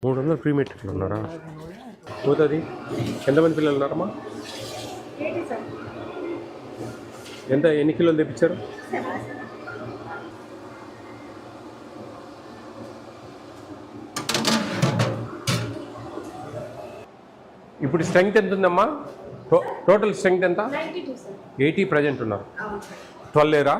300 pre మెట్రిక్లు ఉన్నారా? పోతుంది. ఎంతమంది పిల్లలు ఉన్నారమ్మా? ఎన్ని కిలోలు తెప్పించారు? ఇప్పుడు స్ట్రెంగ్త్ ఎంత ఉందమ్మా? టోటల్ స్ట్రెంగ్త్ ఎంత? 80 ప్రజెంట్ ఉన్నారు. 12 లేరా?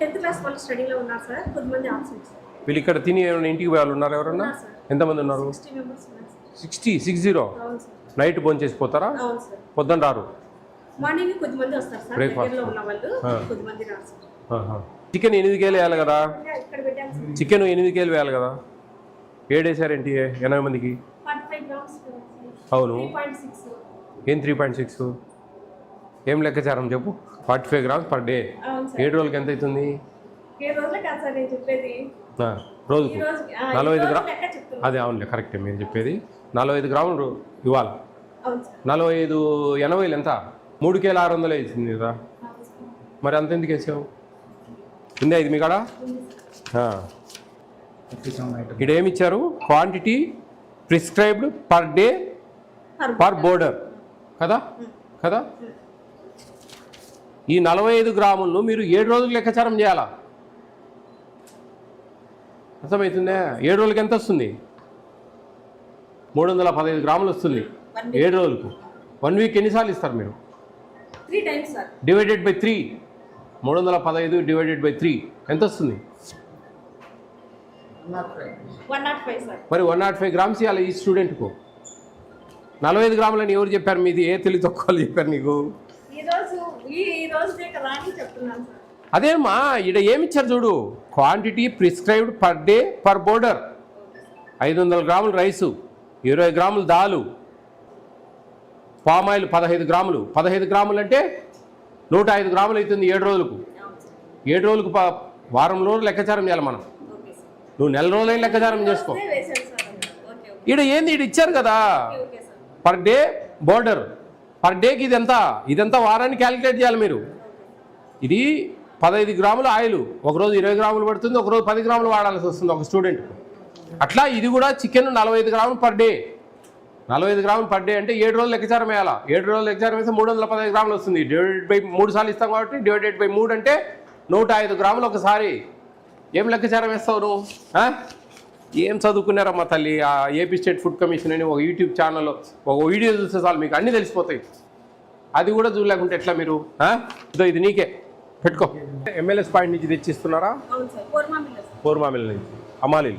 10th క్లాస్ వాళ్ళు స్టడీలో ఉన్నారు సార్. కొద్దిమంది ఆబ్సెంట్ సార్. వీళ్ళు ఇక్కడ తిని ఏమైనా ఇంటికి వాళ్ళు ఉన్నారు ఎవరన్నా? ఎంతమంది ఉన్నారు? 60 మెంబర్స్ ఉన్నారు సార్. 60. అవును సార్. నైట్ భోజనం చేసి పోతారా? అవును సార్. పొద్దున్న రారు? మార్నింగ్ కొద్దిమంది వస్తారు సార్. దగ్గరలో ఉన్న వాళ్ళు కొద్దిమంది రారు సార్. చికెన్ 8 కేలు వేయాలి కదా? ఇక్కడ పెట్టాను సార్. చికెన్ 8 కేలు వేయాలి కదా? ఏడేసారేంటి 80 మందికి? 45 గ్రామ్స్. అవును. 3.6. ఏం 3.6? ఏం లెక్కచారం చెప్పు. 45 గ్రామ్స్ పర్ డే. 7 రోజులకి ఎంత అవుతుంది? 7 రోజులే కాదు సార్ నేను చెప్పేది. రోజుకు 45 గ్రాములు. అదే అవునులే, కరెక్టే మీరు చెప్పేది. 45 గ్రాములు ఇవ్వాలి. 45 80 ఎంత? 3 కేలు 600 వేసింది కదా? మరి అంత ఎందుకు వేసావు? ఉందా ఇది మీ కాడ? ఇక్కడ ఏమి ఇచ్చారు? Quantity prescribed per day per border కదా? కదా. ఈ 45 గ్రాములను మీరు 7 రోజులు లెక్కాచారం చేయాలా? అర్థమవుతుందా? 7 రోజులకి ఎంత వస్తుంది? 315 గ్రాములు వస్తుంది 7 రోజులకు. 1 వీక్ ఎన్నిసార్లు ఇస్తారు మీరు? 3 times sir. Divided by 3. 315 divided by 3 ఎంత వస్తుంది? 105 సార్. మరి 105 గ్రామ్స్ ఇవ్వాలి ఈ స్టూడెంట్కు. 45 గ్రాములని ఎవరు చెప్పారు? మీది ఏ తెలివి తక్కువ చెప్పారు నీకు? అదేమ్మా, ఇక్కడ ఏమిచ్చారు చూడు. Quantity prescribed per day per border. 500 గ్రాములు రైసు, 20 గ్రాములు దాలు, పామాయిల్ 15 గ్రాములు. 15 గ్రాములు అంటే 105 గ్రాములు అవుతుంది 7 రోజులకు. 7 రోజులకు వారం రోజులు లెక్కాచారం చేయాలి మనం. నువ్వు నెల రోజులైన లెక్కాచారం చేసుకో. ఈడ ఏంది ఈడ ఇచ్చారు కదా పర్ డే బోర్డర్. పర్ డేకి ఇదంతా వారాన్ని క్యాలిక్యులేట్ చేయాలి మీరు. ఇది 15 గ్రాములు ఆయిల్, ఒకరోజు 20 గ్రాములు పడుతుంది, ఒకరోజు 10 గ్రాములు వాడాల్సి వస్తుంది ఒక స్టూడెంట్. అట్లా ఇది కూడా చికెన్ 45 గ్రాములు పర్ డే. 45 గ్రాములు పర్ డే అంటే 7 రోజులు లెక్కాచారం వేయాలా? 7 రోజులు లెక్కాచారం వేస్తే 315 గ్రాములు వస్తుంది. డివైడెడ్ బై 3 సార్లు ఇస్తాం కాబట్టి డివైడెడ్ బై 3 అంటే 105 గ్రాములు ఒకసారి. ఏం లెక్కాచారం వేస్తావు నువ్వు? ఏం చదువుకున్నారమ్మా తల్లి? ఆ ఏపీ స్టేట్ ఫుడ్ కమిషన్ అని ఒక యూట్యూబ్ ఛానల్లో ఒక వీడియో చూస్తే చాలు మీకు అన్నీ తెలిసిపోతాయి. అది కూడా చూడలేకుంటే ఎట్లా మీరు? ఇదో ఇది నీకే పెట్టుకో. ఎమ్మెల్యేస్ పాయింట్ నుంచి తెచ్చిస్తున్నారా? పోర్మామిల్ నుంచి అమ్మాలి.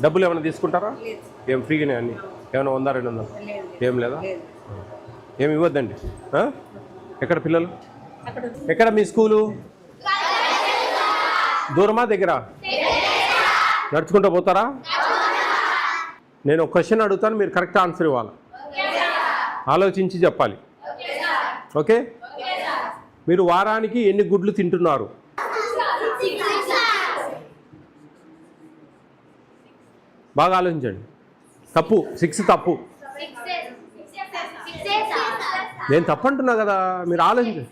డబ్బులు ఏమైనా తీసుకుంటారా? ఏం ఫ్రీగానే అన్నీ? ఏమైనా 100 200 ఏం లేదా? ఏమి ఇవ్వద్దండి. ఎక్కడ పిల్లలు? ఎక్కడ మీ స్కూలు? దూరమా దగ్గర? నడుచుకుంటూ పోతారా? నేను ఒక క్వశ్చన్ అడుగుతాను, మీరు కరెక్ట్ ఆన్సర్ ఇవ్వాలి. ఆలోచించి చెప్పాలి. ఓకే? మీరు వారానికి ఎన్ని గుడ్లు తింటున్నారు? బాగా ఆలోచించండి. తప్పు. 6 తప్పు. నేను తప్పు అంటున్నా కదా, మీరు ఆలోచించండి.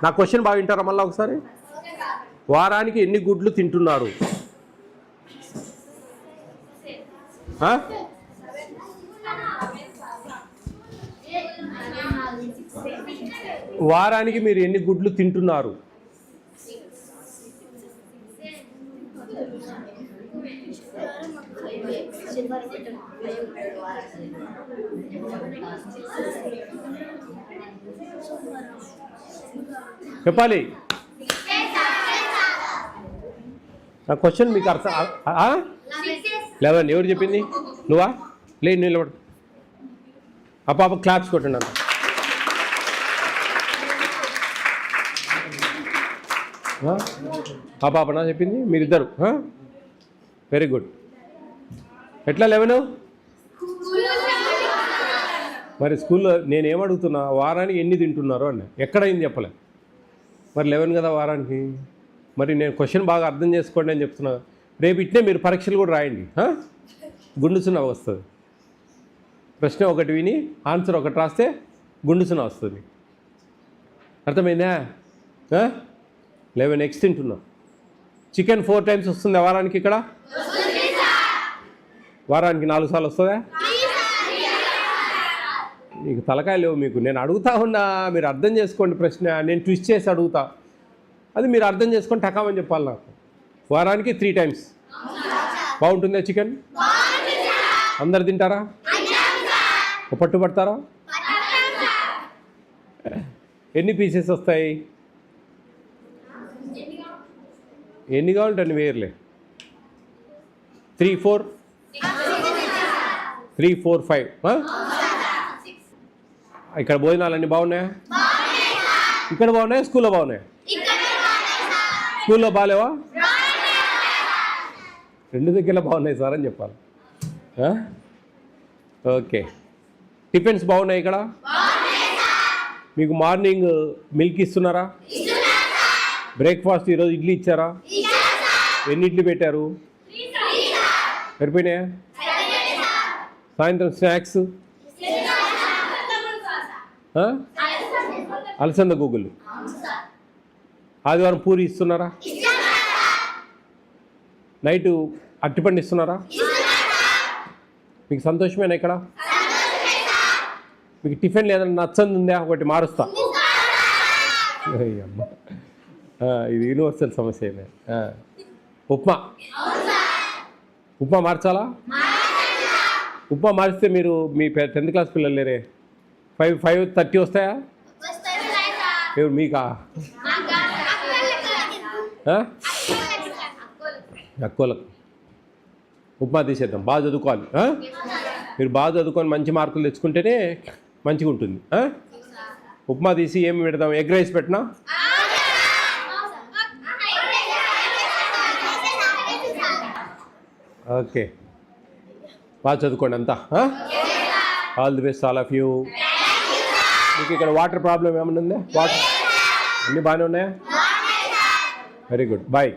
నా క్వశ్చన్ బాగా వింటారా మళ్ళీ ఒకసారి? వారానికి ఎన్ని గుడ్లు తింటున్నారు? వారానికి మీరు ఎన్ని గుడ్లు తింటున్నారు? చెప్పాలి. నా క్వశ్చన్ మీకు అర్థం? 11. ఎవరు చెప్పింది? నువ్వా? లేదు, నిలబడు. ఆ పాప క్లాప్స్ కొట్టండి అంత. ఆ పాపనా చెప్పింది? మీరిద్దరు వెరీ గుడ్. ఎట్లా 11? మరి స్కూల్లో నేనేమడుగుతున్నా, వారానికి ఎన్ని తింటున్నారు అన్న. ఎక్కడైంది చెప్పలే. మరి 11 కదా వారానికి. మరి నేను క్వశ్చన్ బాగా అర్థం చేసుకోండి అని చెప్తున్నా. రేపు ఇట్నే మీరు పరీక్షలు కూడా రాయండి. గుండు సున్నా వస్తుంది. ప్రశ్న ఒకటి విని ఆన్సర్ ఒకటి రాస్తే గుండు సున్నా వస్తుంది. అర్థమైందా? 11 ఎగ్స్ తింటున్నా. చికెన్ 4 టైమ్స్ వస్తుంది వారానికి. ఇక్కడ వారానికి 4 సార్లు వస్తుందా? మీకు తలకాయ లేవు మీకు. నేను అడుగుతా ఉన్నా, మీరు అర్థం చేసుకోండి ప్రశ్న. నేను ట్విస్ట్ చేసి అడుగుతా, అది మీరు అర్థం చేసుకొని టకామని చెప్పాలి నాకు. వారానికి 3 టైమ్స్. బాగుంటుందా చికెన్? అందరు తింటారా? పట్టుబడతారా? ఎన్ని పీసెస్ వస్తాయి? ఎన్ని కావాలంటే అన్ని వేయర్లే. 3, 4, 5. ఇక్కడ భోజనాలు అన్నీ బాగున్నాయా? ఇక్కడ బాగున్నాయా? స్కూల్లో బాగున్నాయా? స్కూల్లో బాగాలేవా? 2 దగ్గర బాగున్నాయి సార్ అని చెప్పాలి. ఓకే. టిఫిన్స్ బాగున్నాయి ఇక్కడ? మీకు మార్నింగ్ మిల్క్ ఇస్తున్నారా? బ్రేక్ఫాస్ట్ ఈరోజు ఇడ్లీ ఇచ్చారా? ఎన్ని ఇడ్లీ పెట్టారు? సరిపోయినాయా? సాయంత్రం స్నాక్స్? అలసంద గూగుల్. ఆదివారం పూరి ఇస్తున్నారా? నైటు అరటిపండు ఇస్తున్నారా? మీకు సంతోషమేనా ఇక్కడ? మీకు టిఫిన్ లేదని నచ్చంది ఉందా? ఒకటి మారుస్తా. అమ్మ, ఇది యూనివర్సల్ సమస్య. ఉప్మా మార్చాలా? ఉప్మా మారిస్తే మీరు మీ 10th క్లాస్ పిల్లలు లేరే, 5:30 వస్తాయా? ఎవరు మీకా? అక్కోలకు ఉప్మా తీసేద్దాం. బాగా చదువుకోవాలి. మీరు బాగా చదువుకొని మంచి మార్కులు తెచ్చుకుంటేనే మంచిగా ఉంటుంది. ఉప్మా తీసి ఏమి పెడదాం? ఎగ్ రైస్ పెట్టినా? ఓకే, బాగా చదువుకోండి అంతా. All the best all of you. మీకు ఇక్కడ వాటర్ ప్రాబ్లం ఏమైనా ఉందా? వాటర్ అన్నీ బాగానే ఉన్నాయా? Very good, bye.